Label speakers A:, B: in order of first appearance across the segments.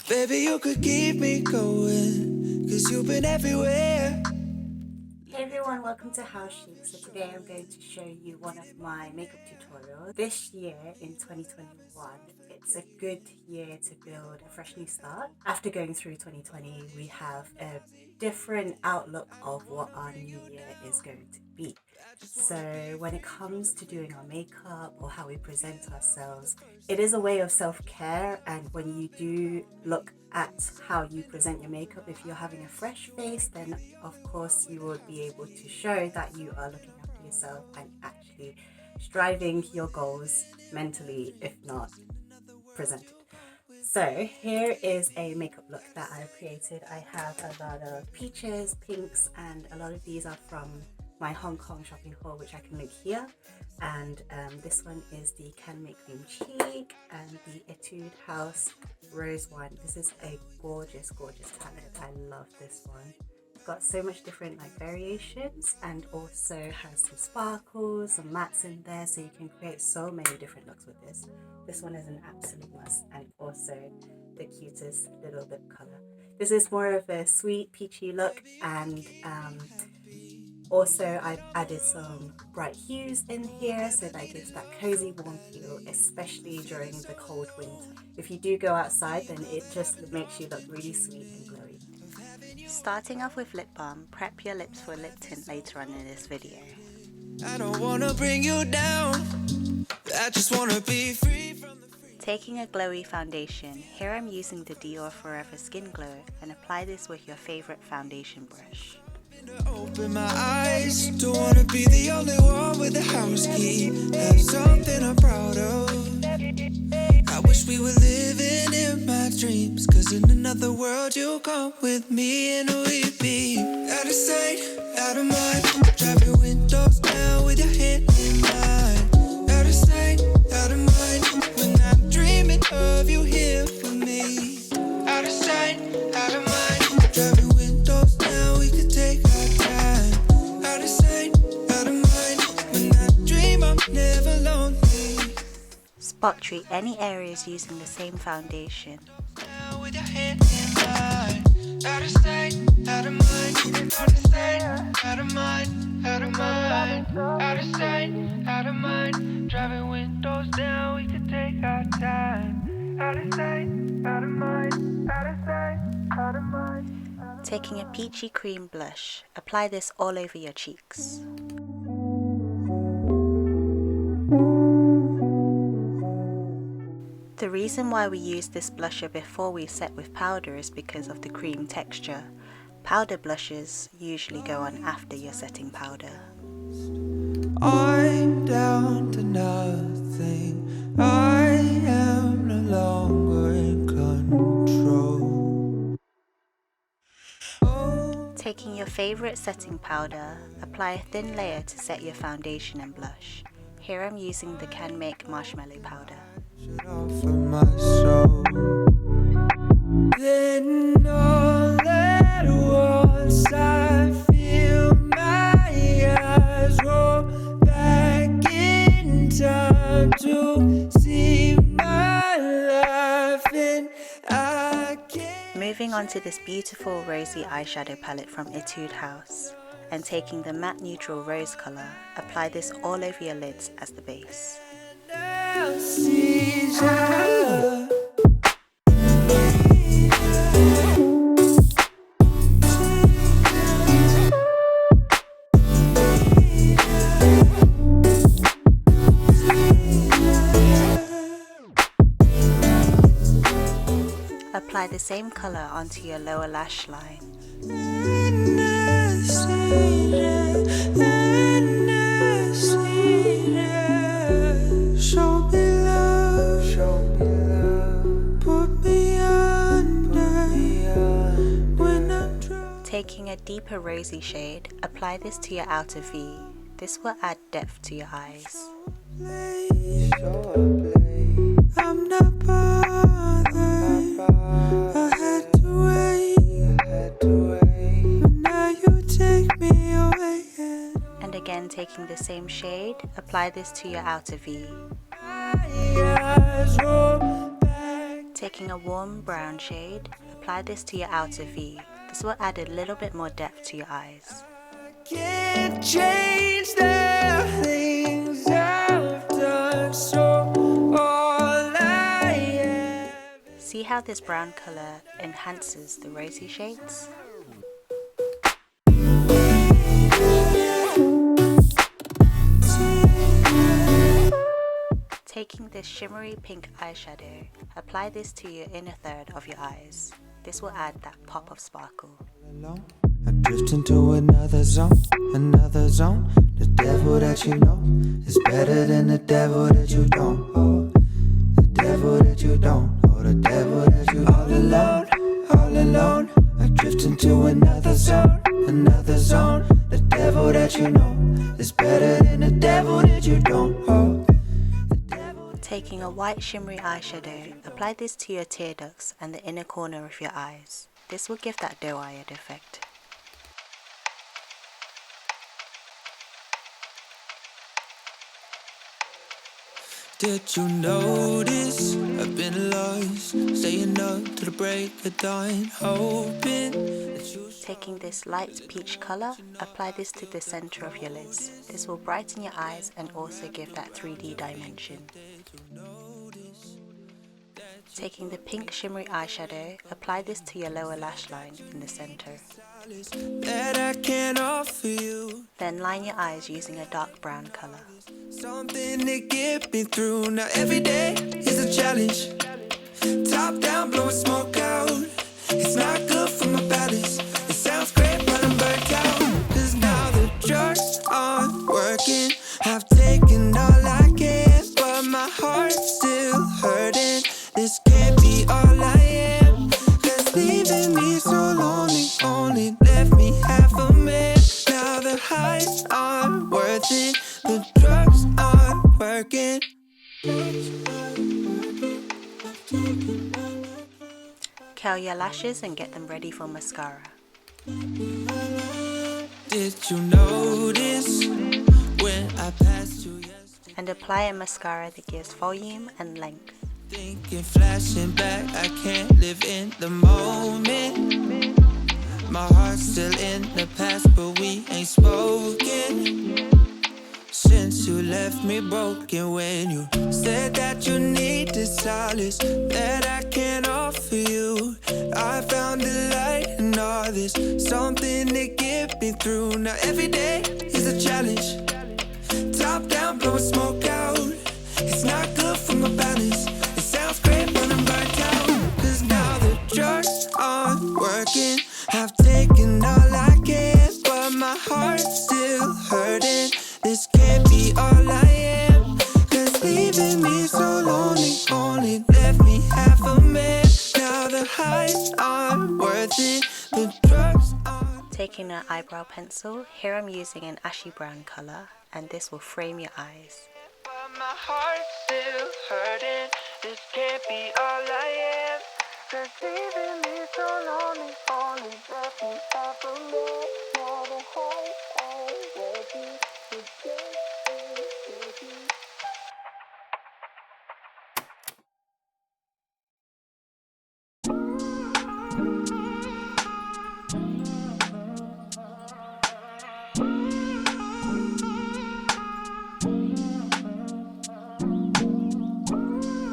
A: Baby, you could keep me going, cause you've been everywhere.
B: Hey everyone, welcome to Chic. So today I'm going to show you one of my makeup tutorials. This year in 2021, it's a good year to build a fresh new start. After going through 2020, we have a different outlook of what our new year is going to be. So when it comes to doing our makeup or how we present ourselves, it is a way of self-care, and when you do look at how you present your makeup, if you're having a fresh face, then of course you will be able to show that you are looking after yourself and actually striving your goals mentally, if not presented. So here is a makeup look that I've created. I have a lot of peaches, pinks, and a lot of these are from my Hong Kong shopping haul, which I can link here. And this one is the Can Make Cream Chic and the Etude House Rose Wine. This is a gorgeous palette. I love this one. It's got so much different variations, and also has some sparkles, some mattes in there, so you can create so many different looks with this. This one is an absolute must, and also the cutest little lip color. This is more of a sweet peachy look, and also I've added some bright hues in here so that it gives that cozy warm feel, especially during the cold winter. If you do go outside, then it just makes you look really sweet and glowy. Starting off with lip balm, prep your lips for lip tint later on in this video.
A: I don't wanna bring you down, I just wanna be free from the
B: Taking a glowy foundation, here I'm using the Dior Forever Skin Glow, and apply this with your favorite foundation brush.
A: Open my eyes, don't wanna be the only one with a house key. Have something I'm proud of. I wish we were living in my dreams, cause in another world you'll come with me and we'd be out of sight, out of mind. Drive your windows down with your hand in mine. Out of sight, out of mind. When I'm dreaming of you here for me. Out of sight, out of mind. Drive your windows down, we could take our time. Out of sight, out of mind. When I dream I'm never lonely.
B: Spot treat any areas using the same foundation.
A: With your hand in mine. Out of sight, out of mind. Out of sight, out of mind. Out of mind. Out of sight, out of mind. Driving windows down, we could take our time. Out of sight, out of mind. Out of sight, out of mind.
B: Taking a peachy cream blush, apply this all over your cheeks. The reason why we use this blusher before we set with powder is because of the cream texture. Powder blushes usually go on after your setting powder.
A: I'm down to nothing. I am no longer in control.
B: Taking your favorite setting powder, apply a thin layer to set your foundation and blush. Here I'm using the Can Make Marshmallow powder.
A: Offer my soul. Then all at once I feel my eyes roll back in time to see my life, and I can't.
B: Moving on to this beautiful rosy eyeshadow palette from Etude House, and taking the matte neutral rose colour, apply this all over your lids as the base. Apply the same colour onto your lower lash line. Taking a deeper rosy shade, apply this to your outer V. This will add depth to your eyes.
A: I'm not bothered. I had to wait. But now you take me away.
B: And again, taking the same shade, apply this to your outer V. Taking a warm brown shade, apply this to your outer V. This will add a little bit more depth to your eyes.
A: Can't change the things I've done, so all I have.
B: See how this brown colour enhances the rosy shades? Taking this shimmery pink eyeshadow, apply this to your inner third of your eyes. This will add that pop of sparkle.
A: I drift into another zone. The devil that you know is better than the devil that you don't. Oh, the devil that you don't. Oh, the devil that you all alone. I drift into another zone. The devil that you know is better than the devil that you don't. Oh.
B: Taking a white shimmery eyeshadow, apply this to your tear ducts and the inner corner of your eyes. This will give that doe-eyed effect.
A: Did you notice I've been lost, staying up to the break of dawn, hoping that you...
B: Taking this light peach colour, apply this to the centre of your lids. This will brighten your eyes and also give that 3D dimension. Taking the pink shimmery eyeshadow, apply this to your lower lash line in the centre.
A: that I can offer you.
B: Then line your eyes using a dark brown colour.
A: Something to get me through. Now every day is a challenge. Top down, blowing smoke out. It's not good for my balance. It sounds great, but I'm burnt out. Cause now the drugs aren't working. I've taken all I can, but my heart's still hurting. This can't be all I am. Cause leaving me so lonely only left me half a man. Now the highs aren't worth it. The drugs aren't working.
B: Curl your lashes and get them ready for mascara.
A: Did you notice when I passed you yesterday?
B: And apply a mascara that gives volume and length.
A: Thinking, flashing back, I can't live in the moment. My heart's still in the past, but we ain't spoken since you left me broken. When you said that you needed solace that I can't offer you, I found a light in all this, something to get me through. Now every day is a challenge. Top down, blowing smoke out. It's not good for my balance. It sounds great, but I'm burnt out. Cause now the drugs aren't working. I've taken all I can, but my heart's still hurting. This can't be all I am. Cause leaving me so lonely only left me half a man. Now the highs aren't worth it. The drugs aren't.
B: Taking an eyebrow pencil, here I'm using an ashy brown colour, and this will frame your eyes.
A: But my heart's still hurting. This can't be all I am. Cause leaving me so lonely only left me half a man. Now the highs aren't worth it. The drugs aren't worth it.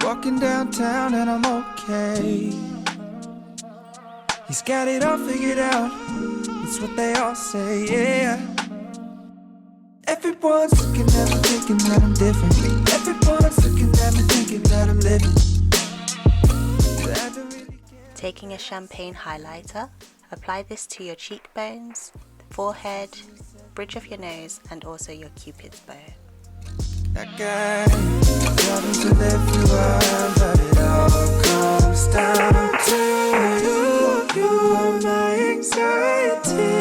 A: Walking downtown and I'm okay. He's got it all figured out. It's what they all say, yeah. Everyone's looking at me thinking that I'm different. Everyone's looking at me thinking that I'm living.
B: Taking a champagne highlighter, apply this to your cheekbones, forehead, bridge of your nose, and also your cupid's bow.
A: That guy, driving to everywhere, but it all comes down to you. You are my anxiety.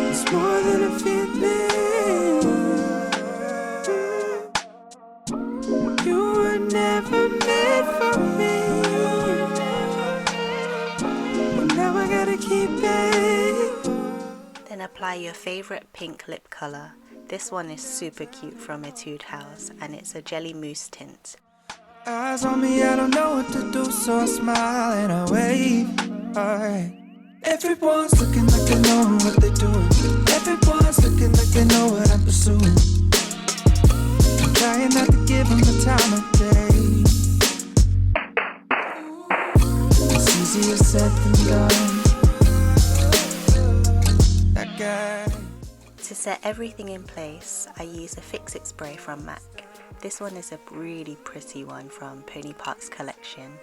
A: It's more than a feeling. You were never meant for me, but now I gotta keep it.
B: Then apply your favourite pink lip colour. This one is super cute from Etude House, and it's a jelly mousse tint.
A: Eyes on me, I don't know what to do, so I smile and I wave. Alright. Everyone's looking like they know what they're doing. Everyone's looking like they know what I'm pursuing. I'm trying not to give them the time of day. It's easier said than done. That guy.
B: To set everything in place, I use a Fix-It spray from MAC. This one is a really pretty one from Pony Park's collection.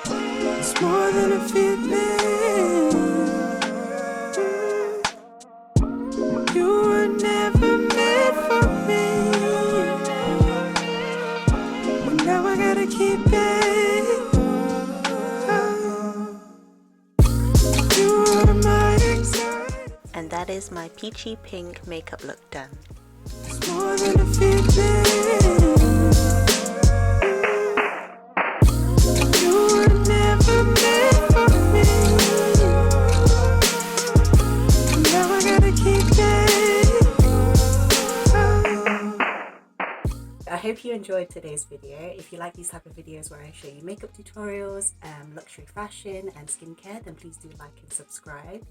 A: It's more than a feeling. You were never meant for me, but now I gotta keep it. You are my anxiety.
B: And that is my peachy pink makeup look done.
A: It's more than a feeling. You were never meant for me, and now I gotta keep it.
B: I hope you enjoyed today's video. If you like these type of videos where I show you makeup tutorials, luxury fashion and skincare, then please do like and subscribe.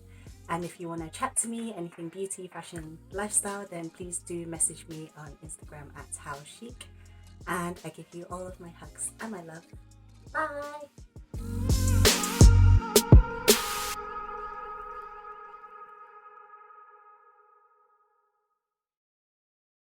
B: And if you want to chat to me, anything beauty, fashion, lifestyle, then please do message me on Instagram at @howchic. And I give you all of my hugs and my love. Bye!